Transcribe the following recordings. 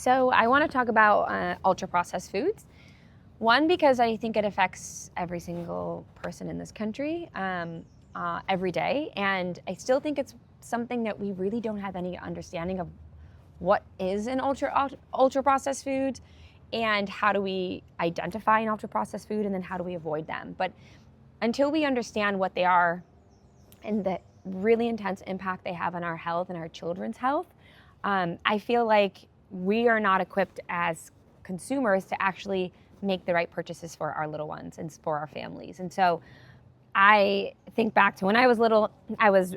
So I want to talk about ultra-processed foods. One, because I think it affects every single person in this country every day. And I still think it's something that we really don't have any understanding of what is an ultra-processed food and how do we identify an ultra-processed food and then how do we avoid them. But until we understand what they are and the really intense impact they have on our health and our children's health, I feel like we are not equipped as consumers to actually make the right purchases for our little ones and for our families. And so I think back to when I was little. I was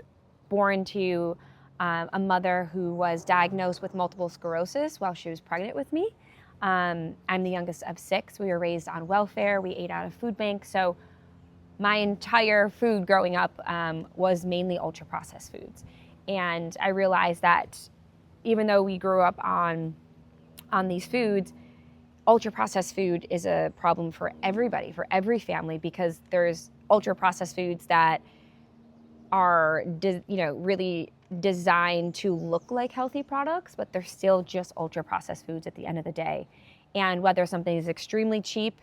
born to a mother who was diagnosed with multiple sclerosis while she was pregnant with me. I'm the youngest of 6. We were raised on welfare. We ate out of food banks. So my entire food growing up was mainly ultra-processed foods. And I realized that even though we grew up on these foods, ultra-processed food is a problem for everybody, for every family, because there's ultra-processed foods that are really designed to look like healthy products, but they're still just ultra-processed foods at the end of the day. And whether something is extremely cheap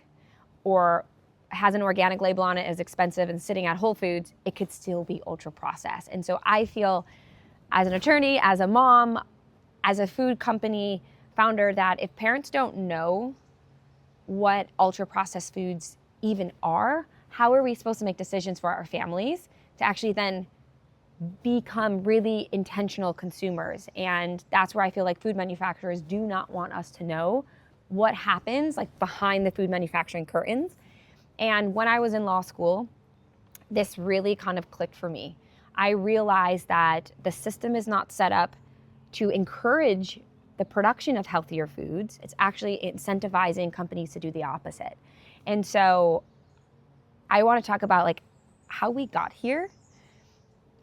or has an organic label on it, is expensive and sitting at Whole Foods, it could still be ultra-processed. And so I feel, as an attorney, as a mom, as a food company founder, that if parents don't know what ultra-processed foods even are, how are we supposed to make decisions for our families to actually then become really intentional consumers? And that's where I feel like food manufacturers do not want us to know what happens like behind the food manufacturing curtains. And when I was in law school, this really kind of clicked for me. I realized that the system is not set up to encourage the production of healthier foods. It's actually incentivizing companies to do the opposite. And so I want to talk about like how we got here,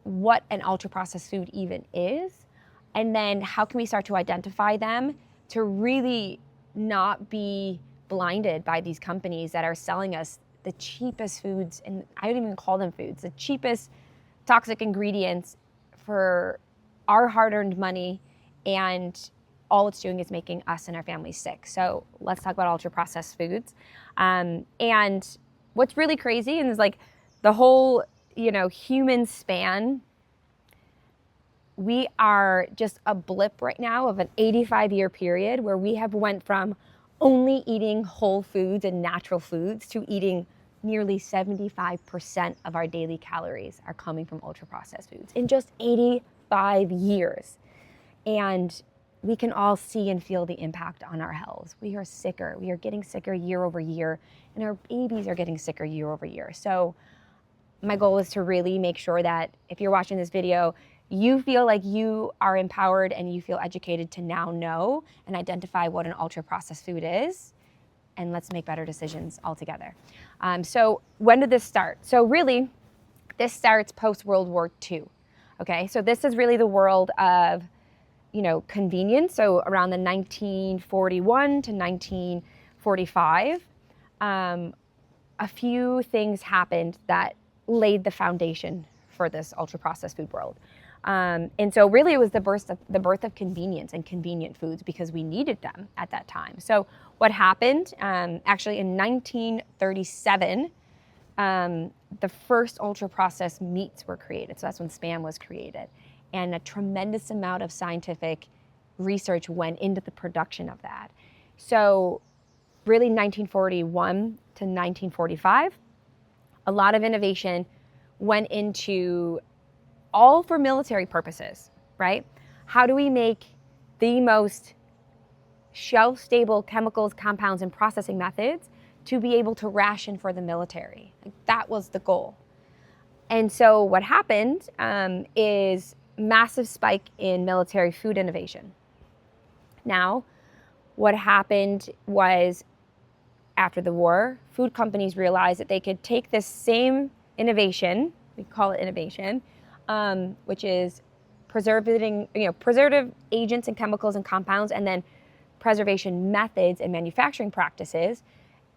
what an ultra-processed food even is, and then how can we start to identify them to really not be blinded by these companies that are selling us the cheapest foods, and I don't even call them foods, the cheapest toxic ingredients for our hard-earned money, and all it's doing is making us and our families sick. So let's talk about ultra-processed foods. And what's really crazy is like the whole, human span, we are just a blip right now of an 85-year period where we have went from only eating whole foods and natural foods to eating nearly 75% of our daily calories are coming from ultra-processed foods in just 85 years. And we can all see and feel the impact on our health. We are sicker. We are getting sicker year over year, and our babies are getting sicker year over year. So my goal is to really make sure that if you're watching this video, you feel like you are empowered and you feel educated to now know and identify what an ultra-processed food is, and let's make better decisions altogether. So when did this start? So really, this starts post-World War II. Okay, so this is really the world of convenience. So around the 1941 to 1945, a few things happened that laid the foundation for this ultra-processed food world. And so really it was the birth of convenience and convenient foods because we needed them at that time. So what happened, actually in 1937, the first ultra-processed meats were created. So that's when Spam was created. And a tremendous amount of scientific research went into the production of that. So really 1941 to 1945, a lot of innovation went into, all for military purposes, right? How do we make the most shelf-stable chemicals, compounds, and processing methods to be able to ration for the military? Like, that was the goal. And so what happened is massive spike in military food innovation. Now, what happened was after the war, food companies realized that they could take this same innovation, we call it innovation, which is preservative agents and chemicals and compounds, and then preservation methods and manufacturing practices.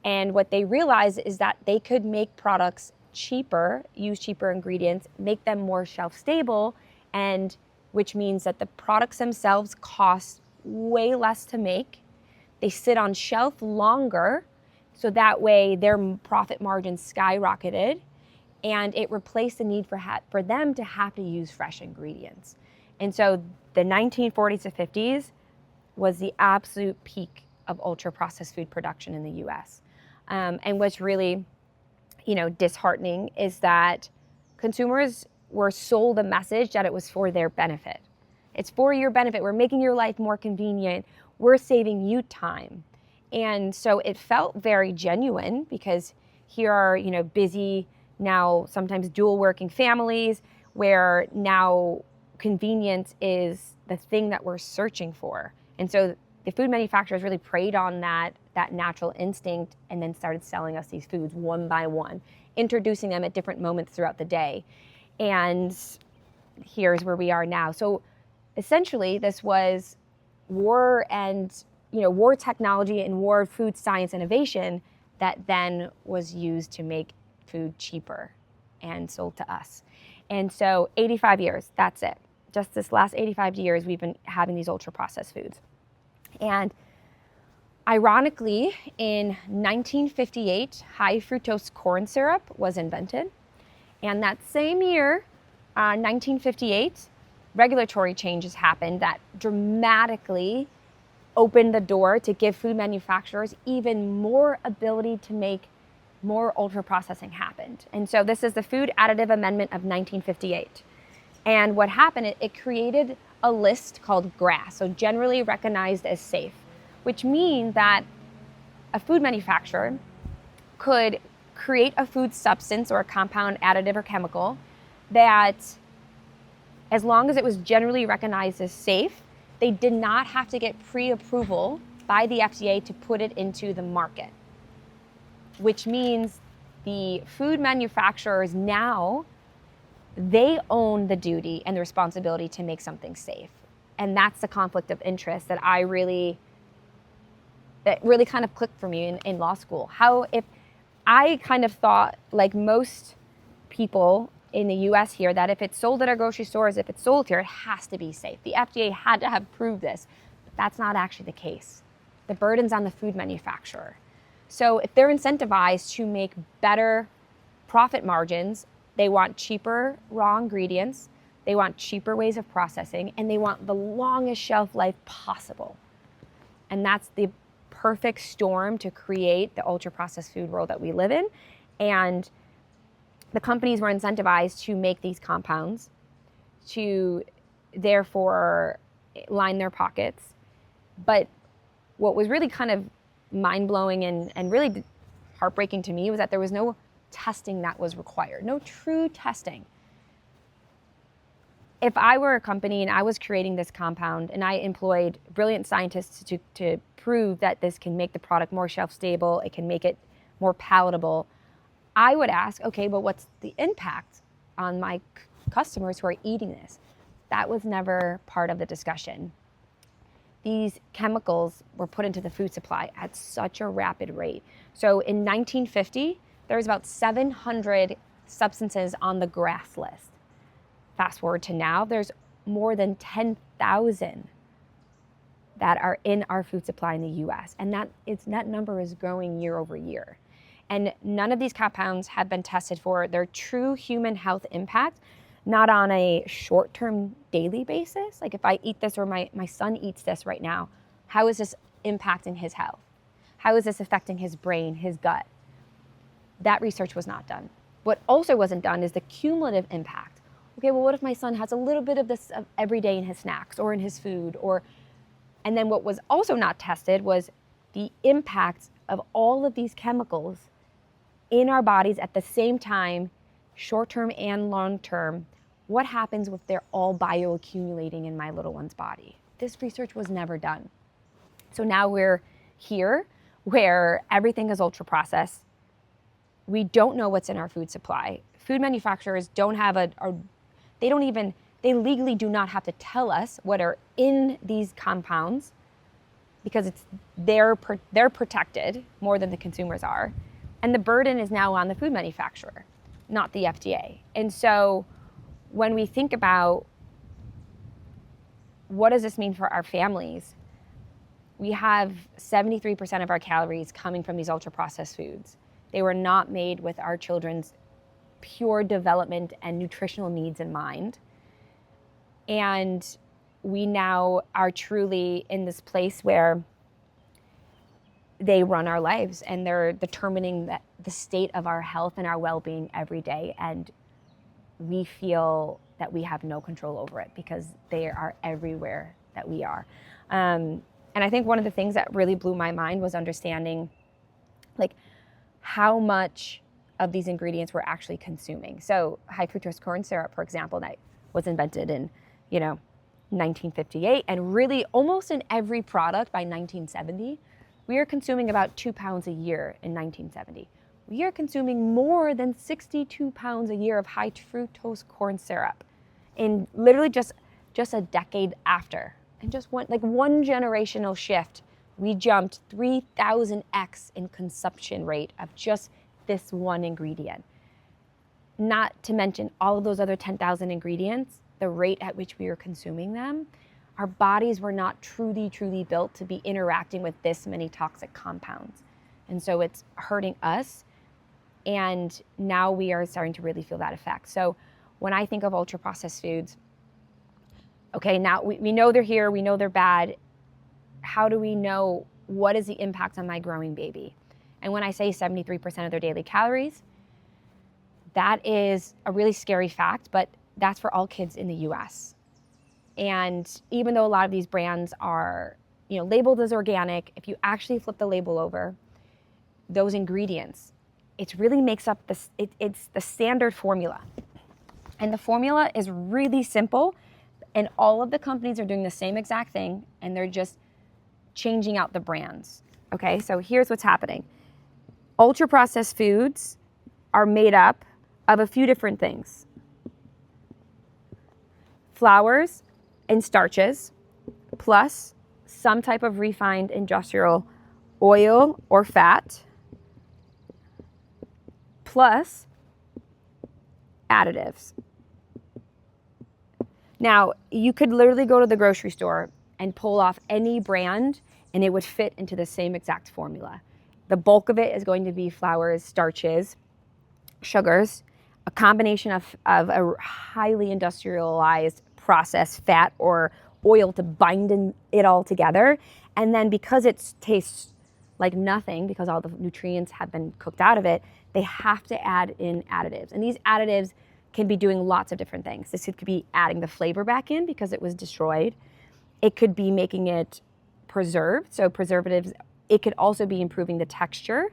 And what they realized is that they could make products cheaper, use cheaper ingredients, make them more shelf stable, and which means that the products themselves cost way less to make. They sit on shelf longer, so that way their profit margins skyrocketed, and it replaced the need for them to have to use fresh ingredients. And so the 1940s to 50s was the absolute peak of ultra-processed food production in the U.S. And what's really, disheartening is that consumers were sold a message that it was for their benefit. It's for your benefit. We're making your life more convenient. We're saving you time. And so it felt very genuine, because here are, busy, now sometimes dual working families, where now convenience is the thing that we're searching for. And so the food manufacturers really preyed on that natural instinct, and then started selling us these foods one by one, introducing them at different moments throughout the day. And here's where we are now. So essentially, this was war technology and war food science innovation that then was used to make food cheaper and sold to us. And so 85 years, that's it. Just this last 85 years, we've been having these ultra-processed foods. And ironically, in 1958, high fructose corn syrup was invented. And that same year, 1958, regulatory changes happened that dramatically opened the door to give food manufacturers even more ability to make more ultra-processing happen. And so this is the Food Additive Amendment of 1958. And what happened, it created a list called GRAS, so generally recognized as safe, which means that a food manufacturer could create a food substance or a compound, additive, or chemical that, as long as it was generally recognized as safe, they did not have to get pre-approval by the FDA to put it into the market, which means the food manufacturers now, they own the duty and the responsibility to make something safe. And that's the conflict of interest that really kind of clicked for me in law school. How, if I kind of thought, like most people in the US here, that if it's sold at our grocery stores, if it's sold here, it has to be safe. The FDA had to have proved this. But that's not actually the case. The burden's on the food manufacturer. So if they're incentivized to make better profit margins, they want cheaper raw ingredients, they want cheaper ways of processing, and they want the longest shelf life possible. And that's the perfect storm to create the ultra-processed food world that we live in. And the companies were incentivized to make these compounds, to therefore line their pockets. But what was really kind of mind-blowing and really heartbreaking to me was that there was no testing that was required, no true testing. If I were a company and I was creating this compound and I employed brilliant scientists to prove that this can make the product more shelf-stable, it can make it more palatable, I would ask, okay, but what's the impact on my customers who are eating this? That was never part of the discussion. These chemicals were put into the food supply at such a rapid rate. So in 1950, there was about 700 substances on the GRAS list. Fast forward to now, there's more than 10,000 that are in our food supply in the US. And that number is growing year over year. And none of these compounds have been tested for their true human health impact, not on a short-term daily basis. Like if I eat this or my son eats this right now, how is this impacting his health? How is this affecting his brain, his gut? That research was not done. What also wasn't done is the cumulative impact. Okay, well, what if my son has a little bit of this every day in his snacks or in his food? And then what was also not tested was the impact of all of these chemicals in our bodies at the same time, short-term and long-term. What happens if they're all bioaccumulating in my little one's body? This research was never done. So now we're here where everything is ultra-processed. We don't know what's in our food supply. Food manufacturers don't have they legally do not have to tell us what are in these compounds because they're protected more than the consumers are. And the burden is now on the food manufacturer, not the FDA. And so when we think about what does this mean for our families, we have 73% of our calories coming from these ultra-processed foods. They were not made with our children's pure development and nutritional needs in mind. And we now are truly in this place where they run our lives and they're determining the state of our health and our well-being every day. And we feel that we have no control over it because they are everywhere that we are. And I think one of the things that really blew my mind was understanding like how much of these ingredients we're actually consuming. So high fructose corn syrup, for example, that was invented in, 1958, and really almost in every product by 1970, we are consuming about 2 pounds a year in 1970. We are consuming more than 62 pounds a year of high fructose corn syrup in literally just a decade after. And just one generational shift, we jumped 3,000x in consumption rate of just this one ingredient. Not to mention all of those other 10,000 ingredients, the rate at which we were consuming them. Our bodies were not truly built to be interacting with this many toxic compounds. And so it's hurting us. And now we are starting to really feel that effect. So when I think of ultra-processed foods, okay, now we know they're here, we know they're bad. How do we know what is the impact on my growing baby? And when I say 73% of their daily calories, that is a really scary fact, but that's for all kids in the US. And even though a lot of these brands are, labeled as organic, if you actually flip the label over, those ingredients, it really makes up it's the standard formula. And the formula is really simple, and all of the companies are doing the same exact thing, and they're just changing out the brands. Okay, so here's what's happening. Ultra-processed foods are made up of a few different things. Flours and starches, plus some type of refined industrial oil or fat, plus additives. Now, you could literally go to the grocery store and pull off any brand and it would fit into the same exact formula. The bulk of it is going to be flours, starches, sugars, a combination of a highly industrialized processed fat or oil to bind it all together. And then because it tastes like nothing, because all the nutrients have been cooked out of it, they have to add in additives. And these additives can be doing lots of different things. This could be adding the flavor back in because it was destroyed. It could be making it preserved. So preservatives, it could also be improving the texture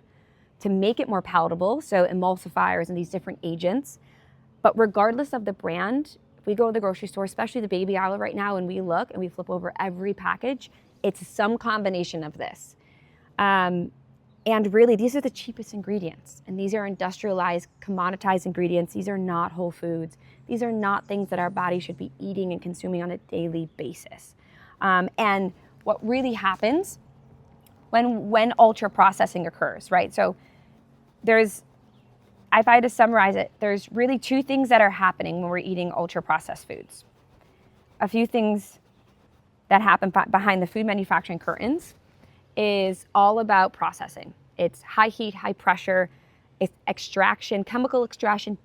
to make it more palatable. So emulsifiers and these different agents. But regardless of the brand, if we go to the grocery store, especially the baby aisle right now, and we look and we flip over every package, it's some combination of this. And really, these are the cheapest ingredients. And these are industrialized, commoditized ingredients. These are not whole foods. These are not things that our body should be eating and consuming on a daily basis. And what really happens when ultra processing occurs, right? So if I had to summarize it, there's really two things that are happening when we're eating ultra processed foods. A few things that happen behind the food manufacturing curtains is all about processing. It's high heat, high pressure, it's extraction, chemical extraction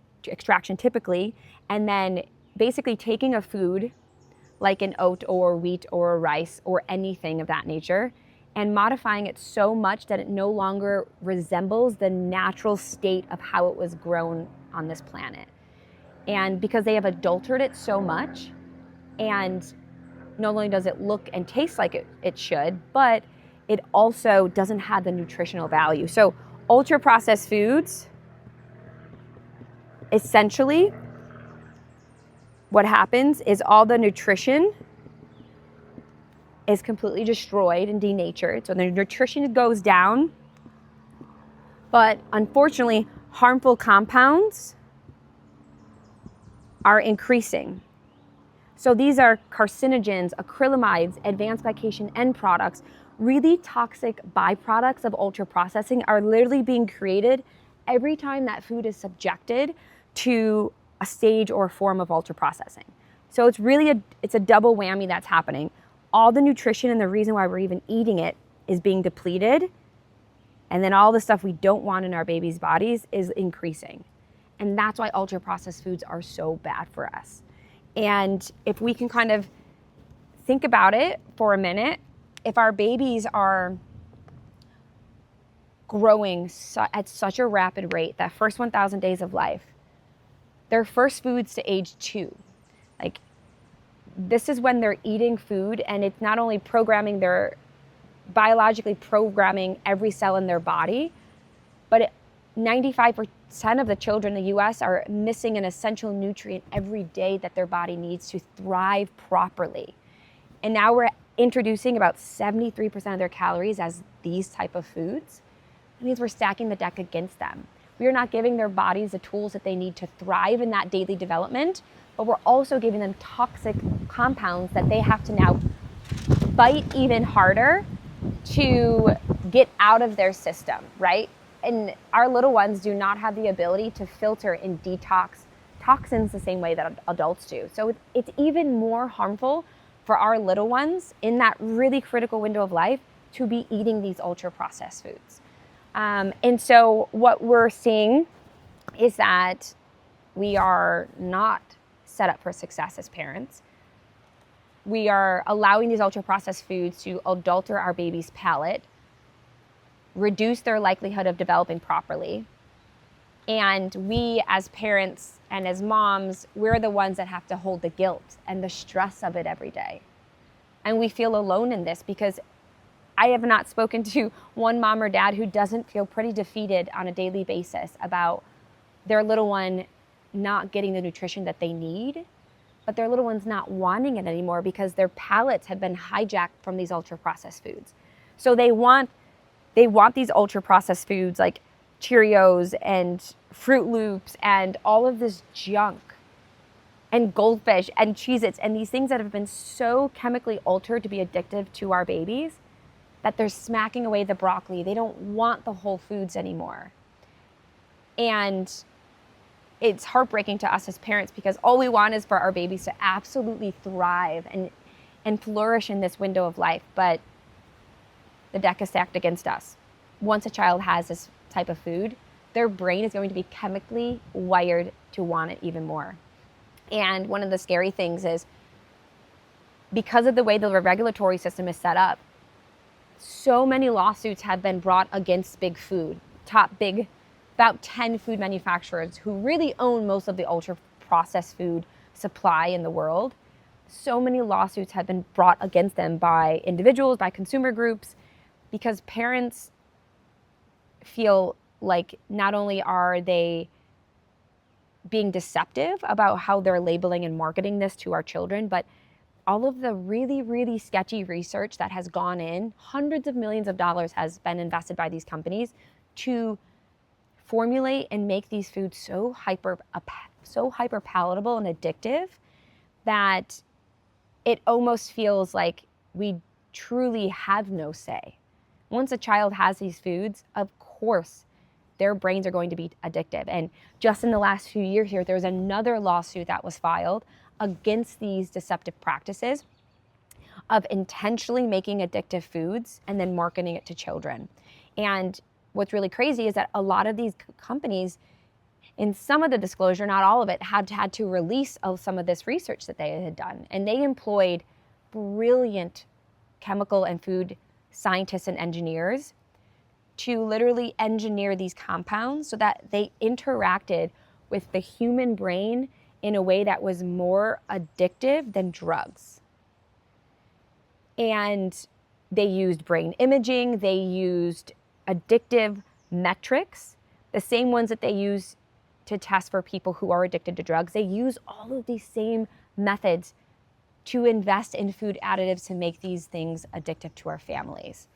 typically, and then basically taking a food like an oat or wheat or rice or anything of that nature and modifying it so much that it no longer resembles the natural state of how it was grown on this planet. And because they have adulterated it so much, and not only does it look and taste like it should, but it also doesn't have the nutritional value. So ultra-processed foods, essentially, what happens is all the nutrition is completely destroyed and denatured. So the nutrition goes down, but unfortunately, harmful compounds are increasing. So these are carcinogens, acrylamides, advanced glycation end products. Really toxic byproducts of ultra processing are literally being created every time that food is subjected to a stage or form of ultra processing. So it's really it's a double whammy that's happening. all the nutrition and the reason why we're even eating it is being depleted. And then all the stuff we don't want in our babies' bodies is increasing. And that's why ultra-processed foods are so bad for us. And if we can kind of think about it for a minute, if our babies are growing at such a rapid rate, that first 1,000 days of life, their first foods to age 2, like this is when they're eating food, and it's not only biologically programming every cell in their body, but 95% of the children in the US are missing an essential nutrient every day that their body needs to thrive properly. And now we're introducing about 73% of their calories as these type of foods. That means we're stacking the deck against them. We are not giving their bodies the tools that they need to thrive in that daily development, but we're also giving them toxic compounds that they have to now fight even harder to get out of their system, right? And our little ones do not have the ability to filter and detox toxins the same way that adults do. So it's even more harmful for our little ones in that really critical window of life to be eating these ultra-processed foods. And so what we're seeing is that we are not set up for success as parents. We are allowing these ultra-processed foods to adulter our baby's palate, reduce their likelihood of developing properly. And we as parents and as moms, we're the ones that have to hold the guilt and the stress of it every day. And we feel alone in this because I have not spoken to one mom or dad who doesn't feel pretty defeated on a daily basis about their little one not getting the nutrition that they need, but their little one's not wanting it anymore because their palates have been hijacked from these ultra-processed foods. So they want these ultra-processed foods like Cheerios and Fruit Loops and all of this junk and Goldfish and Cheez-Its and these things that have been so chemically altered to be addictive to our babies that they're smacking away the broccoli. They don't want the whole foods anymore. And it's heartbreaking to us as parents because all we want is for our babies to absolutely thrive and flourish in this window of life. But the deck is stacked against us. Once a child has this type of food, their brain is going to be chemically wired to want it even more. And one of the scary things is because of the way the regulatory system is set up, so many lawsuits have been brought against big food, about 10 food manufacturers who really own most of the ultra-processed food supply in the world. So many lawsuits have been brought against them by individuals, by consumer groups, because parents feel like not only are they being deceptive about how they're labeling and marketing this to our children, but all of the really, really sketchy research that has gone in, hundreds of millions of dollars has been invested by these companies to formulate and make these foods so hyper palatable and addictive that it almost feels like we truly have no say. Once a child has these foods, of course, their brains are going to be addictive. And just in the last few years here, there's another lawsuit that was filed against these deceptive practices of intentionally making addictive foods and then marketing it to children. And what's really crazy is that a lot of these companies, in some of the disclosure, not all of it, had to release some of this research that they had done. And they employed brilliant chemical and food scientists and engineers to literally engineer these compounds so that they interacted with the human brain in a way that was more addictive than drugs. And they used brain imaging, they used addictive metrics, the same ones that they use to test for people who are addicted to drugs. They use all of these same methods to invest in food additives to make these things addictive to our families.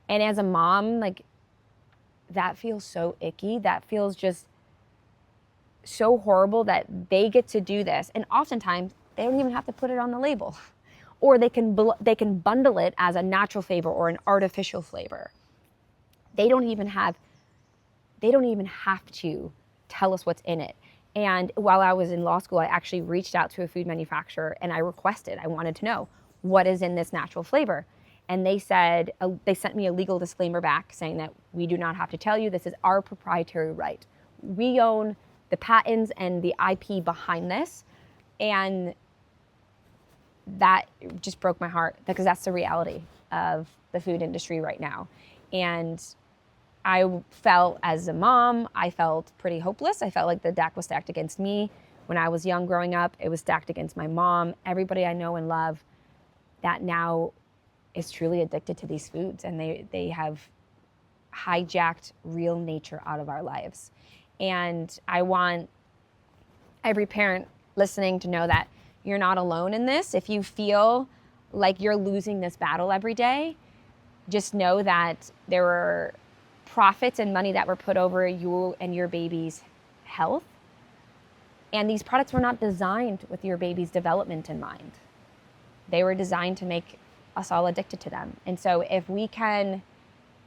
And as a mom, like, that feels so icky. That feels just so horrible that they get to do this. And oftentimes, they don't even have to put it on the label. Or they can bundle it as a natural flavor or an artificial flavor. They don't even have to tell us what's in it. And while I was in law school, I actually reached out to a food manufacturer and I wanted to know, what is in this natural flavor. And they said, they sent me a legal disclaimer back saying that we do not have to tell you, this is our proprietary right. We own the patents and the IP behind this. And that just broke my heart, because that's the reality of the food industry right now. And I felt, as a mom, I felt pretty hopeless. I felt like the deck was stacked against me. When I was young growing up, it was stacked against my mom, everybody I know and love that now is truly addicted to these foods, and they have hijacked real nature out of our lives. And I want every parent listening to know that you're not alone in this. If you feel like you're losing this battle every day, just know that there were profits and money that were put over you and your baby's health. And these products were not designed with your baby's development in mind. They were designed to make us all addicted to them. And so if we can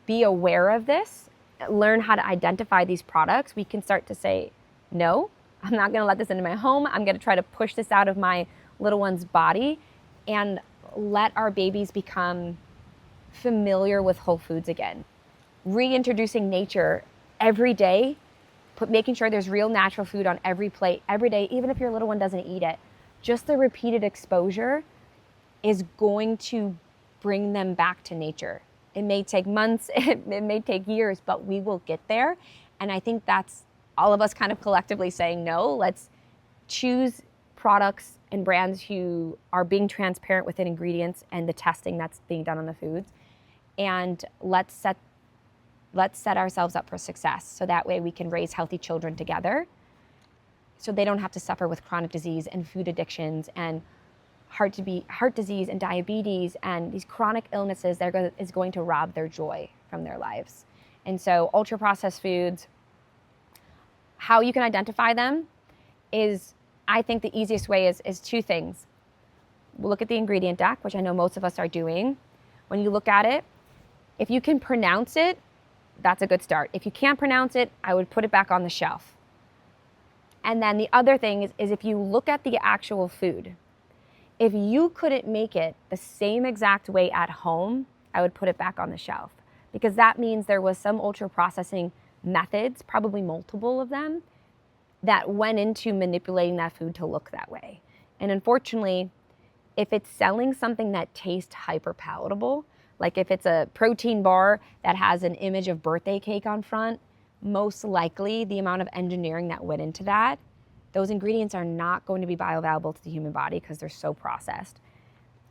be aware of this, learn how to identify these products, we can start to say, no, I'm not gonna let this into my home. I'm gonna try to push this out of my little one's body and let our babies become familiar with whole foods again. Reintroducing nature every day, making sure there's real natural food on every plate every day, even if your little one doesn't eat it. Just the repeated exposure is going to bring them back to nature. It may take months, it may take years, but we will get there. And I think that's all of us kind of collectively saying, no, let's choose products and brands who are being transparent with ingredients and the testing that's being done on the foods. And let's set ourselves up for success, so that way we can raise healthy children together, so they don't have to suffer with chronic disease and food addictions and heart disease and diabetes and these chronic illnesses that is going to rob their joy from their lives. And so ultra-processed foods, how you can identify them is, I think the easiest way is two things. We'll look at the ingredient deck, which I know most of us are doing. When you look at it, if you can pronounce it, that's a good start. If you can't pronounce it, I would put it back on the shelf. And then the other thing is if you look at the actual food, if you couldn't make it the same exact way at home, I would put it back on the shelf, because that means there was some ultra processing methods, probably multiple of them, that went into manipulating that food to look that way. And unfortunately, if it's selling something that tastes hyper palatable, like if it's a protein bar that has an image of birthday cake on front, most likely the amount of engineering that went into that, those ingredients are not going to be bioavailable to the human body because they're so processed.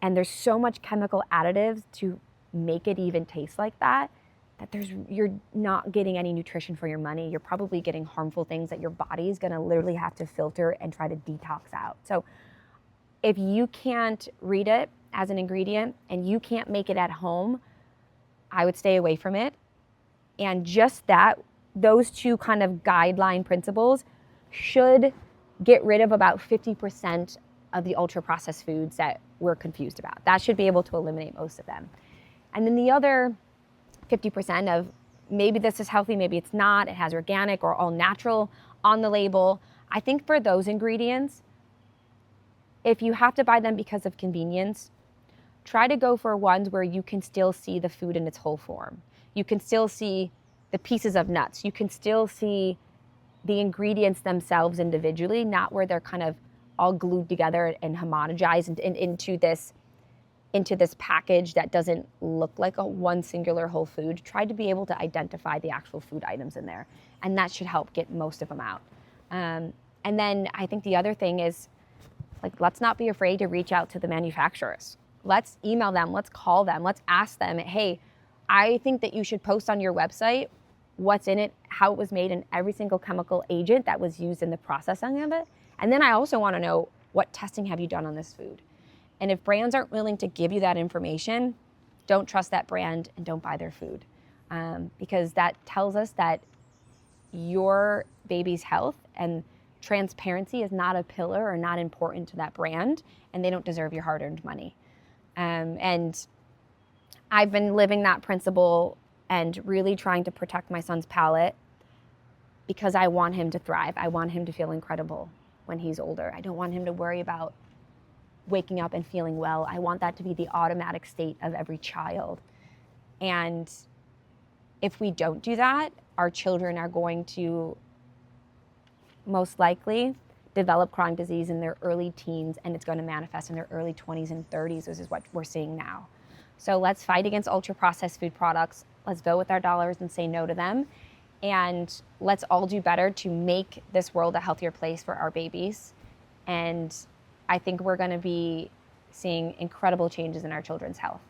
And there's so much chemical additives to make it even taste like that, you're not getting any nutrition for your money. You're probably getting harmful things that your body's gonna literally have to filter and try to detox out. So if you can't read it as an ingredient and you can't make it at home, I would stay away from it. And just those two kind of guideline principles should get rid of about 50% of the ultra processed foods that we're confused about. That should be able to eliminate most of them. And then the other 50% of maybe this is healthy, maybe it's not, it has organic or all natural on the label. I think for those ingredients, if you have to buy them because of convenience, try to go for ones where you can still see the food in its whole form. You can still see the pieces of nuts. You can still see the ingredients themselves individually, not where they're kind of all glued together and homogenized into this package that doesn't look like one singular whole food. Try to be able to identify the actual food items in there, and that should help get most of them out. And then I think the other thing is, let's not be afraid to reach out to the manufacturers. Let's email them, let's call them, let's ask them, hey, I think that you should post on your website what's in it, how it was made, and every single chemical agent that was used in the processing of it. And then I also want to know, what testing have you done on this food? And if brands aren't willing to give you that information, don't trust that brand and don't buy their food. Because that tells us that your baby's health and transparency is not a pillar or not important to that brand, and they don't deserve your hard-earned money. And I've been living that principle and really trying to protect my son's palate because I want him to thrive. I want him to feel incredible when he's older. I don't want him to worry about waking up and feeling well. I want that to be the automatic state of every child. And if we don't do that, our children are going to most likely develop chronic disease in their early teens, and it's going to manifest in their early 20s and 30s. This is what we're seeing now. So let's fight against ultra-processed food products. Let's vote with our dollars and say no to them. And let's all do better to make this world a healthier place for our babies. And I think we're going to be seeing incredible changes in our children's health.